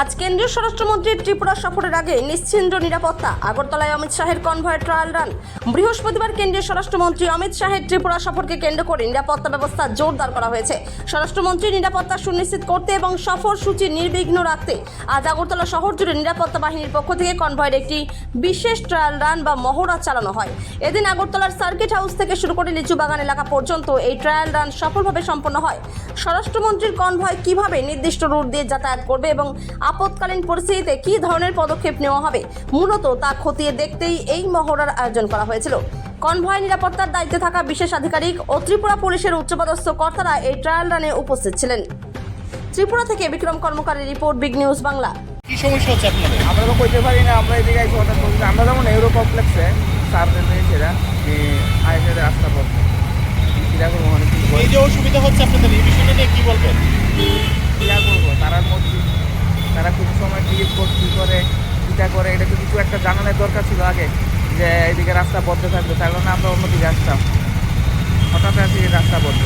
আজ কেন্দ্রীয় স্বরাষ্ট্রমন্ত্রীর ত্রিপুরা সফরের আগে নিশ্চিন্দ্র নিরাপত্তা। আগরতলায় অমিত শাহের কনভয় ট্রায়াল রান। বৃহস্পতিবার কেন্দ্রীয় স্বরাষ্ট্রমন্ত্রী অমিত শাহের ত্রিপুরা সফরকে কেন্দ্র করে নিরাপত্তা ব্যবস্থা জোরদার করা হয়েছে। স্বরাষ্ট্রমন্ত্রী নিরাপত্তা সুনিশ্চিত করতে এবং সফর সূচি নির্বিঘ্ন রাখতে আজ আগরতলা শহর জুড়ে নিরাপত্তা বাহিনীর পক্ষ থেকে কনভয়ের একটি বিশেষ ট্রায়াল রান বা মহড়া চালানো হয়। এদিন আগরতলার সার্কিট হাউস থেকে শুরু করে লিচু বাগান এলাকা পর্যন্ত এই ট্রায়াল রান সফলভাবে সম্পন্ন হয়। স্বরাষ্ট্রমন্ত্রীর কনভয় কিভাবে নির্দিষ্ট রুট দিয়ে যাতায়াত করবে এবং আপৎকালীন পরিস্থিতিতে কী ধরনের পদক্ষেপ নেওয়া হবে মূলত তা খতিয়ে দেখতেই এই মহড়ার আয়োজন করা হয়েছিল। কনভয় নিরাপত্তার দায়িত্বে থাকা বিশেষ আধিকারিক ও ত্রিপুরা পুলিশের উচ্চপদস্থ কর্তারা এই ট্রায়াল রানে উপস্থিত ছিলেন। ত্রিপুরা থেকে বিক্রম কর্মকারের রিপোর্ট, বিগ নিউজ বাংলা। কি সমস্যা হচ্ছে আপনাদের? আমরা তো কইতে পারি না, আমরা এদিকে আইসি হঠাৎ বলছি। আমরা যেমন ইউরো কমপ্লেক্সে সার্ভেন্ট সেটা আইসের রাস্তা পথ ক্রিয়া করবো, অনেক কিছু এই যে অসুবিধা হচ্ছে আপনাদের, এই বিষয়টা নিয়ে কি বলবেন? ক্রিয়া করবো। তারার মধ্যে তারা কোন সময় ক্লিক কী করে কীটা করে, এটা তো কিছু একটা জানানোর দরকার ছিল আগে, যে এইদিকে রাস্তা বদ্ধ থাকবে, তার কারণে আমরা অন্যদিকে আসতাম। হঠাৎ আসি রাস্তা বদ্ধ।